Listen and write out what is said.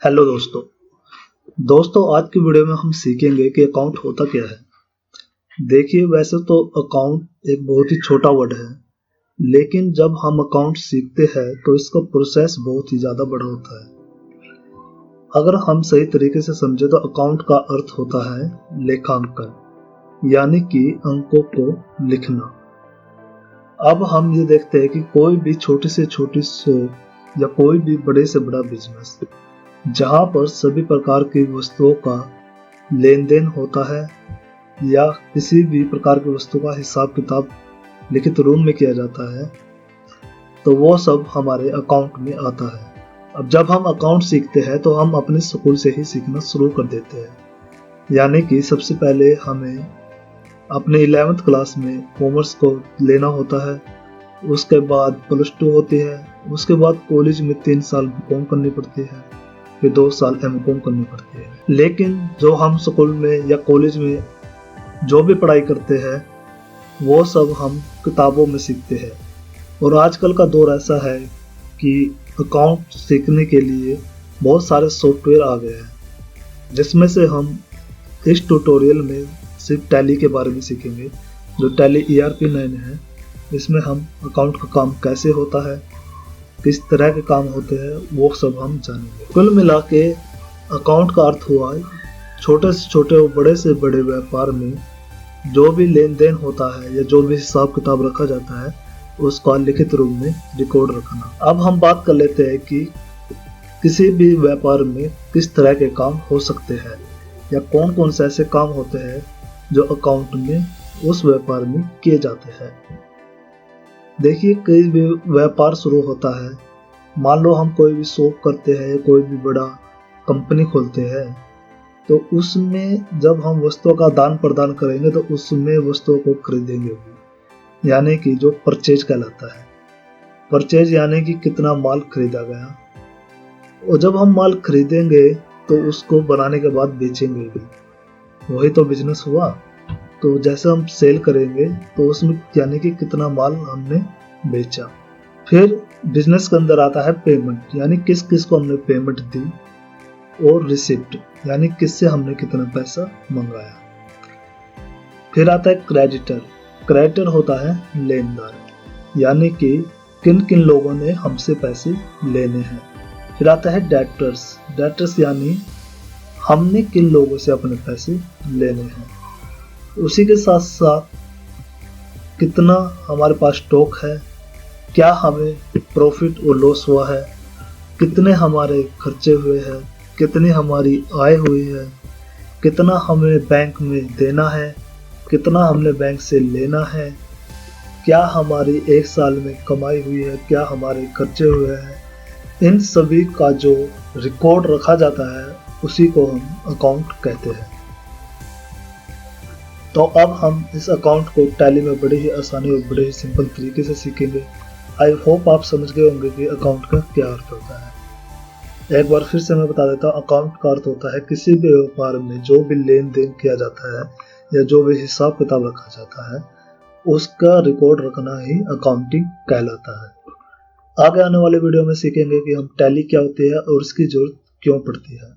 Hello दोस्तों। आज की वीडियो में हम सीखेंगे कि अकाउंट होता क्या है। देखिए, वैसे तो अकाउंट एक बहुत ही छोटा वर्ड है, लेकिन जब हम अकाउंट सीखते हैं तो इसका प्रोसेस बहुत ही ज़्यादा बड़ा होता है। अगर हम सही तरीके से समझे तो अकाउंट का अर्थ होता है लेखांकन, यानी कि अंकों को लिखना। अब हम ये देखते हैं कि कोई भी छोटी से छोटी शॉप या कोई भी बड़े से बड़ा बिजनेस जहाँ पर सभी प्रकार की वस्तुओं का लेन देन होता है या किसी भी प्रकार की वस्तु का हिसाब किताब लिखित रूप में किया जाता है, तो वो सब हमारे अकाउंट में आता है। अब जब हम अकाउंट सीखते हैं तो हम अपने स्कूल से ही सीखना शुरू कर देते हैं, यानी कि सबसे पहले हमें अपने 11th क्लास में कॉमर्स को लेना होता है, उसके बाद +2 होती है, उसके बाद कॉलेज में 3 साल बीकॉम करनी पड़ती है, फिर 2 साल एमकॉम करनी पड़ती है। लेकिन जो हम स्कूल में या कॉलेज में जो भी पढ़ाई करते हैं वो सब हम किताबों में सीखते हैं। और आजकल का दौर ऐसा है कि अकाउंट सीखने के लिए बहुत सारे सॉफ्टवेयर आ गए हैं, जिसमें से हम इस ट्यूटोरियल में सिर्फ टैली के बारे में सीखेंगे, जो टैली ERP9 है। इसमें हम अकाउंट का काम कैसे होता है, किस तरह के काम होते हैं, वो सब हम जानेंगे। कुल मिला के अकाउंट का अर्थ हुआ छोटे से छोटे और बड़े से बड़े व्यापार में जो भी लेन देन होता है या जो भी हिसाब किताब रखा जाता है उसका लिखित रूप में रिकॉर्ड रखना। अब हम बात कर लेते हैं कि किसी भी व्यापार में किस तरह के काम हो सकते हैं या कौन कौन से ऐसे काम होते हैं जो अकाउंट में उस व्यापार में किए जाते हैं। देखिए, कोई भी व्यापार शुरू होता है, मान लो हम कोई भी शॉप करते हैं या कोई भी बड़ा कंपनी खोलते हैं, तो उसमें जब हम वस्तुओं का दान प्रदान करेंगे तो उसमें वस्तुओं को खरीदेंगे भी, यानी कि जो परचेज कहलाता है। परचेज यानी कि कितना माल खरीदा गया, और जब हम माल खरीदेंगे तो उसको बनाने के बाद बेचेंगे भी, वही तो बिजनेस हुआ। तो जैसे हम सेल करेंगे तो उसमें यानी कि कितना माल हमने बेचा। फिर बिजनेस के अंदर आता है पेमेंट, यानी किस किस को हमने पेमेंट दी, और रिसिप्ट यानी किससे हमने कितना पैसा मंगाया। फिर आता है क्रेडिटर। क्रेडिटर होता है लेनदार, यानी कि किन किन लोगों ने हमसे पैसे लेने हैं। फिर आता है डेटर्स। डेटर्स यानी हमने किन लोगों से अपने पैसे लेने हैं। उसी के साथ साथ कितना हमारे पास स्टॉक है, क्या हमें प्रॉफिट और लॉस हुआ है, कितने हमारे खर्चे हुए हैं, कितनी हमारी आय हुई है, कितना हमें बैंक में देना है, कितना हमने बैंक से लेना है, क्या हमारी 1 साल में कमाई हुई है, क्या हमारे खर्चे हुए हैं। इन सभी का जो रिकॉर्ड रखा जाता है उसी को हम अकाउंट कहते हैं। तो अब हम इस अकाउंट को टैली में बड़े ही आसानी और बड़े ही सिंपल तरीके से सीखेंगे। आई होप आप समझ गए होंगे कि अकाउंट का क्या अर्थ होता है। एक बार फिर से मैं बता देता हूँ, अकाउंट का अर्थ होता है किसी भी व्यापार में जो भी लेन देन किया जाता है या जो भी हिसाब किताब रखा जाता है उसका रिकॉर्ड रखना ही अकाउंटिंग कहलाता है। आगे आने वाले वीडियो में सीखेंगे कि हम टैली क्या होती है और इसकी जरूरत क्यों पड़ती है।